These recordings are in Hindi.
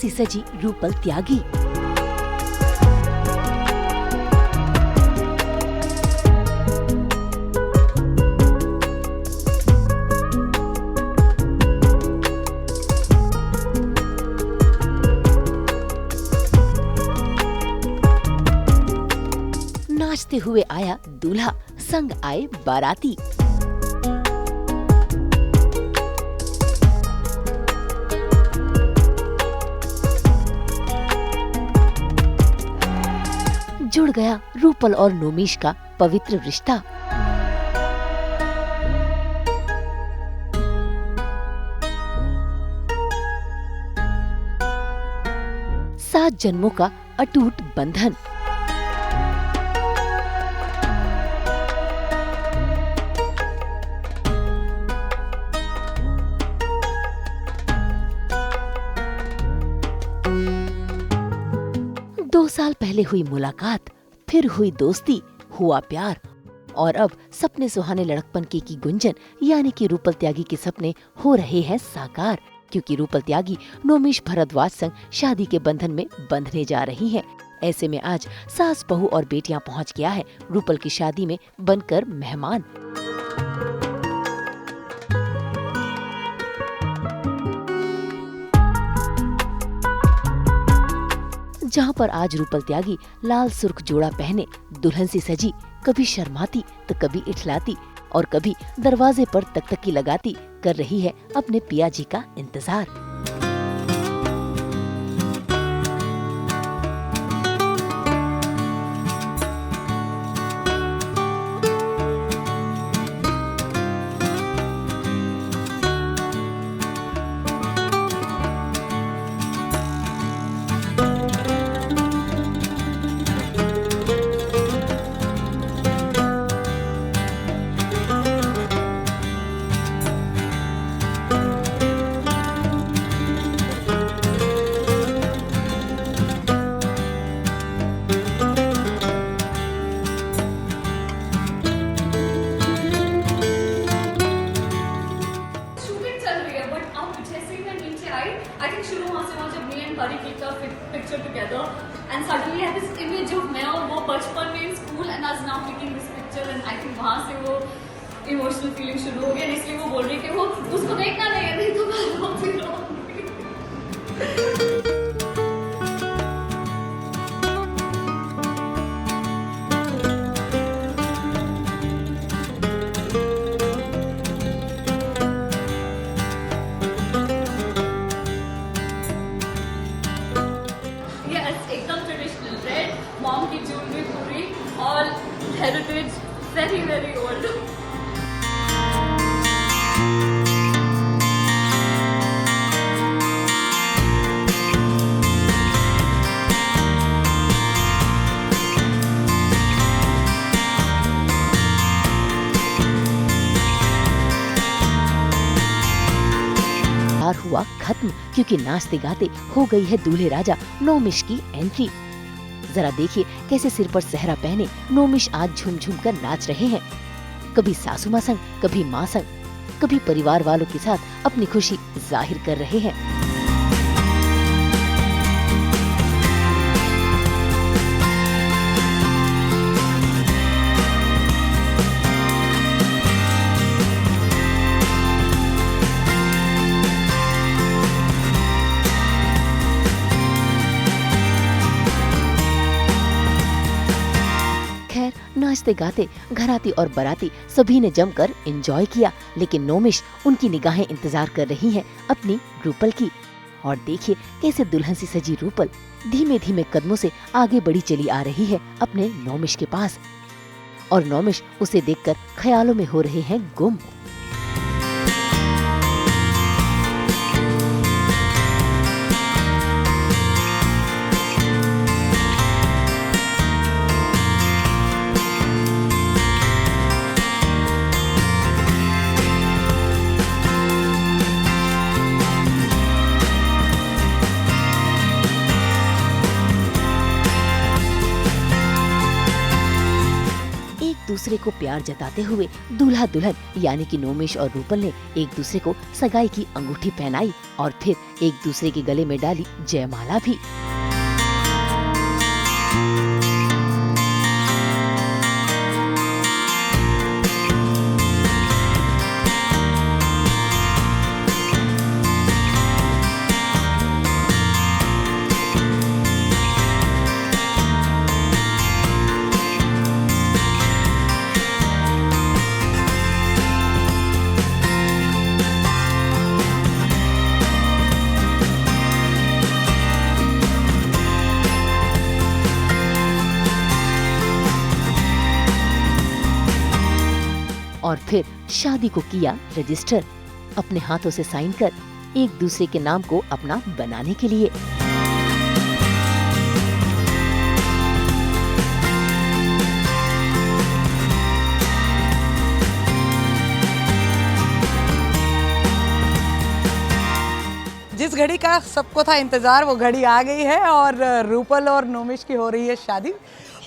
सी सजी रूपल त्यागी। नाचते हुए आया दूल्हा, संग आए बाराती। जुड़ गया रूपल और नोमीश का पवित्र रिश्ता। सात जन्मों का अटूट बंधन। दो साल पहले हुई मुलाकात, फिर हुई दोस्ती, हुआ प्यार और अब सपने सुहाने लड़कपन की गुंजन यानी कि रूपल त्यागी के सपने हो रहे हैं साकार, क्योंकि रूपल त्यागी नोमीश भरद्वाज संग शादी के बंधन में बंधने जा रही हैं। ऐसे में आज सास बहू और बेटियां पहुंच गया है रूपल की शादी में बनकर मेहमान। जहां पर आज रूपल त्यागी लाल सुर्ख जोड़ा पहने दुल्हन सी सजी, कभी शर्माती तो कभी इठलाती और कभी दरवाजे पर तकतकी लगाती कर रही है अपने पिया जी का इंतजार। Picture together and suddenly I had this image of मैं और वो बचपन में in school and us now taking this picture and I think वहाँ से वो emotional feeling शुरू हो गया, इसलिए वो बोल रही कि वो उसको देखना नहीं है, नहीं तो मैं रोती रहूँगी। मॉम की ज्वेलरी पूरी all heritage, very very old. हुआ खत्म, क्योंकि नाचते गाते हो गई है दूल्हे राजा नोमीश की एंट्री। जरा देखिए कैसे सिर पर सेहरा पहने नोमीश आज झूम झूम कर नाच रहे हैं। कभी सासू माँ संग, कभी माँ संग, कभी परिवार वालों के साथ अपनी खुशी जाहिर कर रहे हैं। नाचते गाते घराती और बाराती सभी ने जमकर एंजॉय किया, लेकिन नोमीश उनकी निगाहें इंतजार कर रही हैं अपनी रूपल की। और देखिए कैसे दुल्हन सी सजी रूपल धीमे धीमे कदमों से आगे बढ़ी चली आ रही है अपने नोमीश के पास, और नोमीश उसे देखकर ख्यालों में हो रहे हैं गुम। दूसरे दूसरे को प्यार जताते हुए दूल्हा दुल्हन यानी कि नोमेश और रूपल ने एक दूसरे को सगाई की अंगूठी पहनाई और फिर एक दूसरे के गले में डाली जयमाला भी। और फिर शादी को किया रजिस्टर, अपने हाथों से साइन कर एक दूसरे के नाम को अपना बनाने के लिए। जिस घड़ी का सबको था इंतजार वो घड़ी आ गई है और रूपल और नोमिश की हो रही है शादी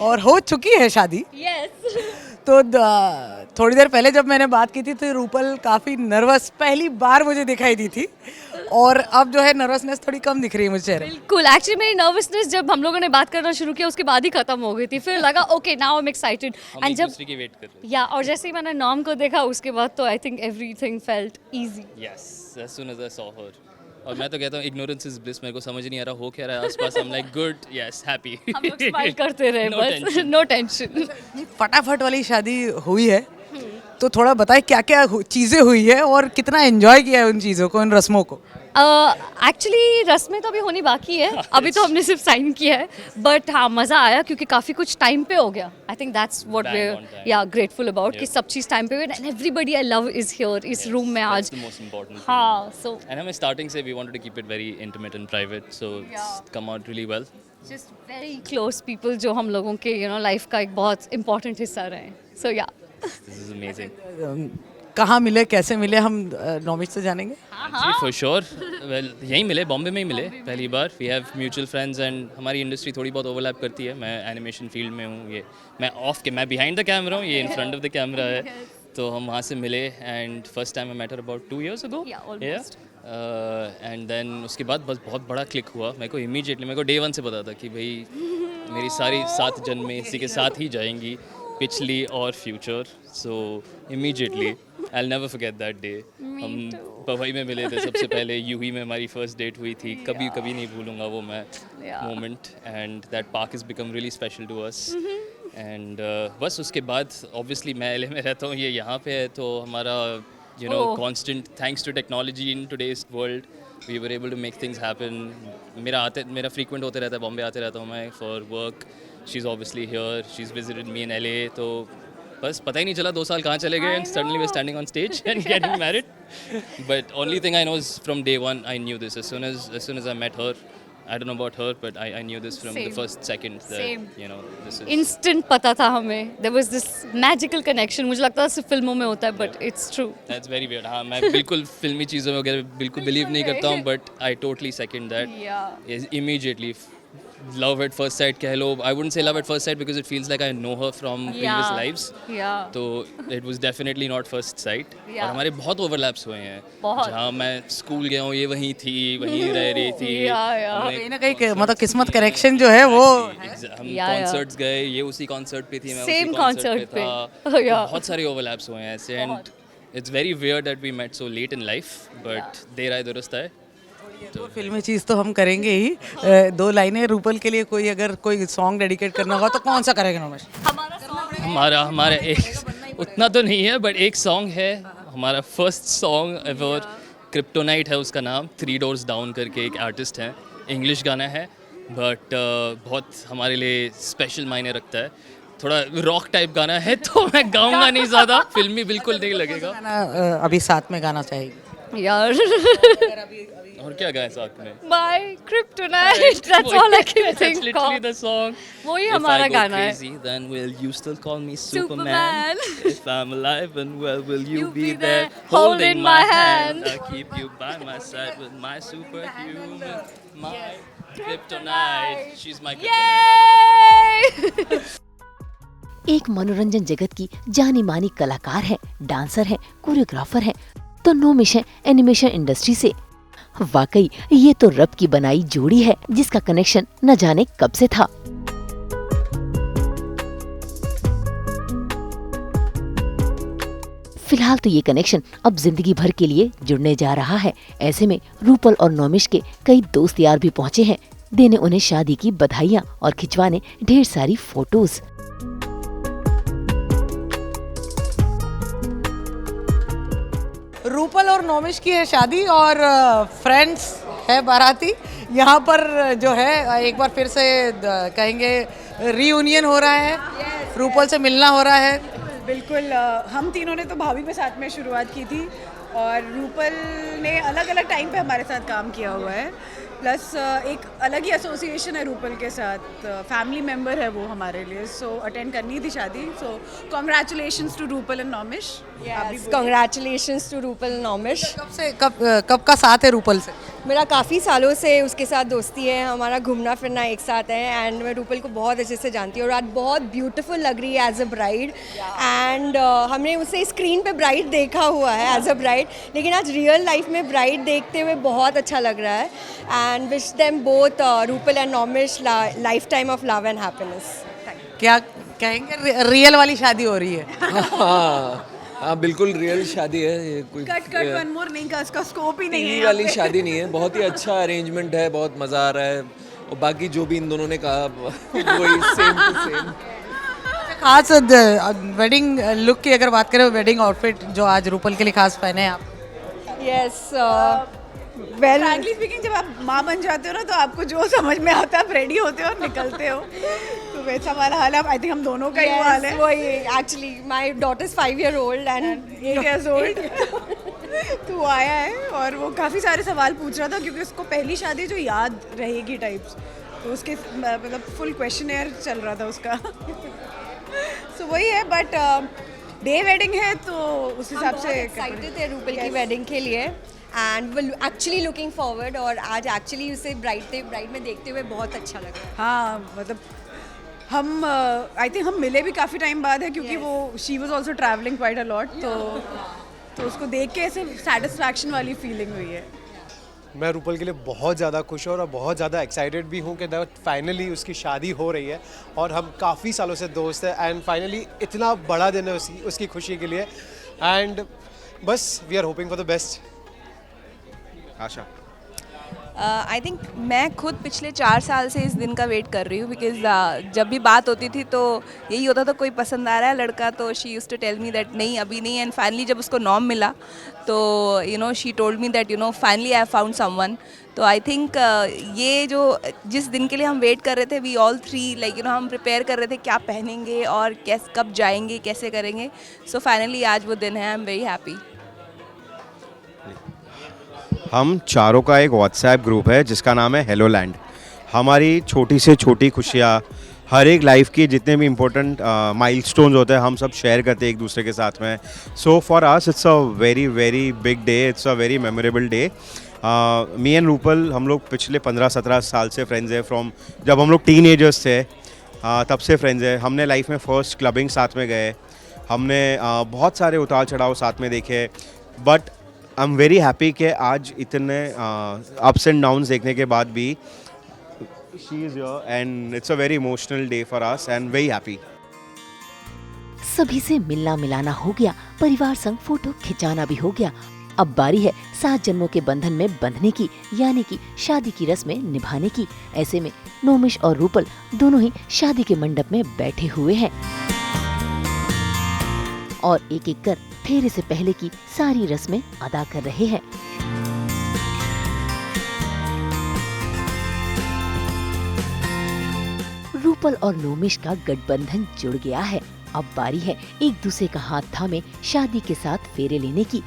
और हो चुकी है शादी। Yes. तो थोड़ी देर पहले जब मैंने बात की थी तो रूपल काफ़ी नर्वस पहली बार मुझे दिखाई दी थी और अब जो है नर्वसनेस थोड़ी कम दिख रही है मुझे चेहरे। बिल्कुल, एक्चुअली मेरी नर्वसनेस जब हम लोगों ने बात करना शुरू किया उसके बाद ही खत्म हो गई थी। फिर लगा okay now I am excited and जब की वेट कर रहे या और जैसे ही मैंने नाम को देखा उसके बाद तो I think everything felt easy. Yes as soon as I saw her और मैं तो कहता हूँ इग्नोरेंस इज ब्लिस। मेरे को समझ नहीं आ रहा हो क्या रहा है आसपास। I am like good yes happy. हम लोग स्माइल करते रहे No बस, tension. No tension. फटाफट वाली शादी हुई है तो थोड़ा बताए क्या क्या चीज़ें हुई है और कितना एंजॉय किया है उन चीज़ों को, उन रस्मों को। एक्चुअली रस्में तो अभी होनी बाकी है, अभी तो हमने सिर्फ साइन किया है, बट हाँ मज़ा आया क्योंकि काफ़ी कुछ टाइम पे हो गया। I think that's what we Bang on time. या ग्रेटफुल अबाउट कि सब चीज़ टाइम पे हुई and everybody I love is here इस रूम में आज। द मोस्ट इंपॉर्टेंट हाँ सो एंड हमें स्टार्टिंग से we wanted to keep it very intimate and private so it's come out really well. Just very close people जो हम लोगों के लाइफ का एक बहुत इंपॉर्टेंट हिस्सा रहे। सो या दिस इज अमेजिंग। कहाँ मिले, कैसे मिले, हम नोमिश से जानेंगे। जी फॉर श्योर। वेल यहीं मिले, बॉम्बे में ही मिले पहली बार। We have mutual friends and हमारी इंडस्ट्री थोड़ी बहुत ओवरलैप करती है। मैं एनिमेशन फील्ड में हूँ, ये मैं बिहाइंड द कैमरा हूँ, ये in front of the camera है। तो हम वहाँ से मिले and first time I met her about 2 years ago। Yeah, almost. And then उसके बाद बस बहुत बड़ा क्लिक हुआ। मेरे को इमीडिएटली, मेरे को डे 1 से पता था कि भाई मेरी सारी 7 जन्में इसी के साथ ही जाएंगी, पिछली और future. So immediately I will never forget that day. हम पवई में मिले थे सबसे पहले, यूही में हमारी फर्स्ट डेट हुई थी। कभी कभी नहीं भूलूंगा वो मैं moment and that park is become really special to us. And बस उसके बाद ऑब्वियसली मैं एलए में रहता हूँ, ये यहाँ पे है, तो हमारा constant thanks to technology in today's world we were able to make things happen। मेरा frequent होते रहता है, बॉम्बे आते रहता हूँ मैं for work। she's obviously here, she's visited me in LA। तो बस पता ही नहीं चला 2 साल कहाँ चले गए and suddenly we're standing on stage and getting married। but only thing I know is from day one I knew this as soon as I met her। I don't know about her but I knew this from the Same. first second that Same. this is instant पता था हमें। There was this magical connection. मुझे लगता है सिर्फ फिल्मों में होता है but it's true. That's very weird। हाँ मैं बिल्कुल फिल्मी चीज़ों वगैरह बिल्कुल बिलीव नहीं करता हूँ but I totally second that. Yeah. Immediately love at first sight कह लो। I wouldn't say love at first sight because it feels like I know her from previous lives। Yeah. तो it was definitely not first sight। Yeah. और हमारे बहुत overlaps हुए हैं। बहुत। जहाँ मैं स्कूल गया हूँ ये वहीं थी, वहीं रह रही थी। Yeah, yeah। हमने कहीं ना कहीं मतलब किस्मत करेक्शन जो है वो हम Yeah, yeah। कॉन्सर्ट्स गए, ये उसी कॉन्सर्ट पे थी, मैं Same उसी कॉन्सर्ट concert पे पे। था। Yeah। बहुत सारे ओवरलैप्स हुए हैं ऐसे and it's very weird that we met so late in life but देर आए दुरुस्त आए। तो फिल्मी चीज़ तो हम करेंगे ही। 2 लाइनें रूपल के लिए कोई अगर कोई सॉन्ग डेडिकेट करना होगा तो कौन सा करेगा नोमिश? हमारा एक उतना तो नहीं है बट एक सॉन्ग है हमारा फर्स्ट सॉन्ग एवर, क्रिप्टोनाइट है उसका नाम। 3 Doors Down करके एक आर्टिस्ट हैं, इंग्लिश गाना है बट बहुत हमारे लिए स्पेशल मायने रखता है। थोड़ा रॉक टाइप गाना है तो मैं गाऊंगा नहीं ज़्यादा, फिल्मी बिल्कुल नहीं लगेगा। गाना अभी साथ में गाना चाहिए यार और क्या गाए साथ में? My kryptonite, that's all I can That's think literally of। the song। वही If हमारा I go गाना है। crazy, then will you still call me Superman? Superman। If I'm alive and well, will you You be be there there holding my hand? hand? I'll keep you by my side with my superhuman, my kryptonite। She's my kryptonite। Yay! एक मनोरंजन जगत की जानी मानी कलाकार है, डांसर है, कोरियोग्राफर है, तो नोमिश है एनिमेशन इंडस्ट्री से। वाकई ये तो रब की बनाई जोड़ी है जिसका कनेक्शन न जाने कब से था। फिलहाल तो ये कनेक्शन अब जिंदगी भर के लिए जुड़ने जा रहा है। ऐसे में रूपल और नोमिश के कई दोस्त यार भी पहुंचे हैं देने उन्हें शादी की बधाइयां और खिंचवाने ढेर सारी फोटोज। रूपल और नोमिश की है शादी और फ्रेंड्स है बाराती। यहाँ पर जो है एक बार फिर से कहेंगे रीयूनियन हो रहा है, रूपल से मिलना हो रहा है। बिल्कुल हम तीनों ने तो भाभी के साथ में शुरुआत की थी और रूपल ने अलग अलग टाइम पे हमारे साथ काम किया हुआ है, प्लस एक अलग ही एसोसिएशन है रूपल के साथ, फैमिली मेम्बर है वो हमारे लिए, सो अटेंड करनी थी शादी। So congratulations to Rupal and Nomish. Congratulations to Rupal Nomish. कब का साथ है रूपल से? मेरा काफ़ी सालों से उसके साथ दोस्ती है, हमारा घूमना फिरना एक साथ है एंड मैं रूपल को बहुत अच्छे से जानती हूँ और आज बहुत ब्यूटीफुल लग रही है एज अ ब्राइड एंड हमने उसे स्क्रीन पे ब्राइड देखा हुआ है एज अ ब्राइड, लेकिन आज रियल लाइफ में ब्राइड देखते हुए बहुत अच्छा लग रहा है and wish them both Rupal and Nomish lifetime of love and happiness. क्या कहेंगे, रियल वाली शादी हो रही है? हाँ बिल्कुल रियल शादी है ये, कोई कट वन मोर नहीं का उसका स्कोप ही नहीं है। टीवी वाली शादी नहीं है, बहुत ही अच्छा अरेंजमेंट है, बहुत मज़ा आ रहा है और बाकी जो भी इन दोनों ने कहा वही सेम टू सेम। खास वेडिंग लुक की अगर बात करें, वेडिंग आउटफिट जो आज रूपल के लिए खास पहने हैं आप? यस वेल फ्रैंकली स्पीकिंग, जब आप माँ बन जाते हो ना तो आपको जो समझ में आता है आप रेडी होते हो और निकलते हो, तो वैसा वाला हाल है। आई थिंक हम दोनों का ही हाल है। वही actually my daughter is 5 years old and 8 years old तो वो आया है और वो काफ़ी सारे सवाल पूछ रहा था क्योंकि उसको पहली शादी जो याद रहेगी टाइप्स, तो उसके मतलब फुल क्वेश्चनेयर चल रहा था उसका सो वही है, बट डे वेडिंग है तो उस हिसाब से एक्साइटेड थे रूपल की वेडिंग के लिए एंड एक्चुअली लुकिंग फॉरवर्ड और आज एक्चुअली उसे ब्राइड में देखते हुए बहुत अच्छा लगा। हाँ मतलब हम आई थिंक हम मिले भी काफ़ी टाइम बाद है क्योंकि वो she was also travelling quite a lot, तो उसको देख के ऐसे सेटिस्फैक्शन वाली फीलिंग हुई है। मैं रूपल के लिए बहुत ज़्यादा खुश हूँ और बहुत ज़्यादा एक्साइटेड भी हूँ कि फाइनली उसकी शादी हो रही है और हम काफ़ी सालों से दोस्त हैं एंड फाइनली इतना बड़ा दिन है उसकी खुशी के लिए एंड बस we are hoping for the best. Asha I think मैं खुद पिछले 4 साल से इस दिन का वेट कर रही हूँ बिकॉज जब भी बात होती थी तो यही होता था कोई पसंद आ रहा है लड़का तो she used to tell me that नहीं अभी नहीं, एंड फाइनली जब उसको नॉम मिला तो you know she told me that you know finally I have found someone. तो आई थिंक ये जो जिस दिन के लिए हम वेट कर रहे थे we all 3 like you know हम प्रिपेयर कर रहे थे क्या पहनेंगे और कब जाएंगे कैसे करेंगे, सो फाइनली आज वो दिन है। I am very happy. हम चारों का एक व्हाट्सएप ग्रुप है जिसका नाम है हेलो लैंड। हमारी छोटी से छोटी खुशियाँ, हर एक लाइफ की जितने भी इम्पोर्टेंट माइलस्टोन्स होते हैं हम सब शेयर करते हैं एक दूसरे के साथ में। So for us it's a very very big day, it's a very memorable day. Me and Rupal हम लोग पिछले 15-17 साल से फ्रेंड्स हैं, फ्रॉम जब हम लोग टीनेजर्स थे तब से फ्रेंड्स हैं। हमने लाइफ में फर्स्ट क्लबिंग साथ में गए, हमने बहुत सारे उतार चढ़ाव साथ में देखे, but I am very happy कि आज इतने अप्स एंड डाउन्स देखने के बाद भी she is here and it's a very emotional day for us and very happy. सभी से मिलना मिलाना हो गया, परिवार संग फोटो खिंचाना भी हो गया। अब बारी है 7 जन्मों के बंधन में बंधने की, यानी कि शादी की रस्में निभाने की। ऐसे में नोमिश और रूपल दोनों ही शादी के मंडप में बैठे हुए हैं और एक एक कर फेरे से पहले की सारी रस्में अदा कर रहे हैं। रूपल और नोमिश का गठबंधन जुड़ गया है। अब बारी है एक दूसरे का हाथ थामे शादी के साथ फेरे लेने की,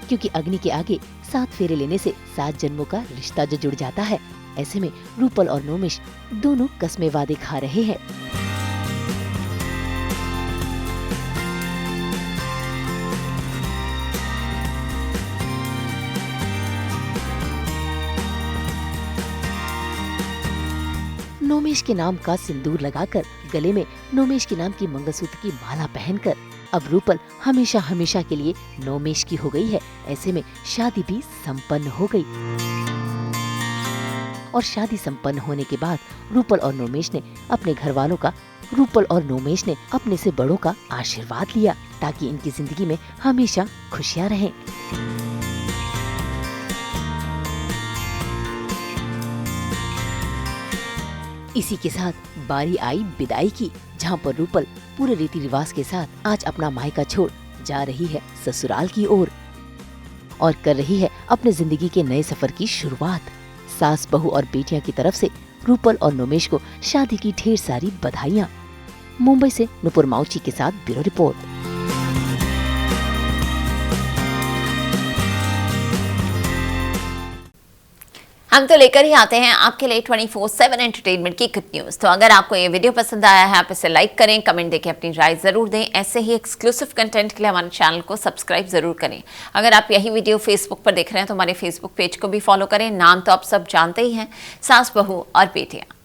क्योंकि अग्नि के आगे 7 फेरे लेने से 7 जन्मों का रिश्ता जो जुड़ जाता है। ऐसे में रूपल और नोमिश दोनों कसमे वादे खा रहे हैं। नोमेश के नाम का सिंदूर लगाकर, गले में नोमेश के नाम की मंगलसूत्र की माला पहनकर अब रूपल हमेशा हमेशा के लिए नोमेश की हो गई है। ऐसे में शादी भी संपन्न हो गई। और शादी संपन्न होने के बाद रूपल और नोमेश ने अपने घर वालों का, रूपल और नोमेश ने अपने से बड़ों का आशीर्वाद लिया ताकि इनकी जिंदगी में हमेशा खुशियां रहें। इसी के साथ बारी आई विदाई की, जहां पर रूपल पूरे रीति रिवाज के साथ आज अपना मायका छोड़ जा रही है ससुराल की ओर और कर रही है अपने जिंदगी के नए सफर की शुरुआत। सास, बहू और बेटियां की तरफ से रूपल और नोमेश को शादी की ढेर सारी बधाइयां। मुंबई से नुपुर माउची के साथ ब्यूरो रिपोर्ट। हम तो लेकर ही आते हैं आपके लिए 24/7 एंटरटेनमेंट की गुड न्यूज़। तो अगर आपको ये वीडियो पसंद आया है, आप इसे लाइक करें, कमेंट देके अपनी राय ज़रूर दें। ऐसे ही एक्सक्लूसिव कंटेंट के लिए हमारे चैनल को सब्सक्राइब ज़रूर करें। अगर आप यही वीडियो फेसबुक पर देख रहे हैं तो हमारे फेसबुक पेज को भी फॉलो करें। नाम तो आप सब जानते ही हैं, सास, बहू और बेटियाँ।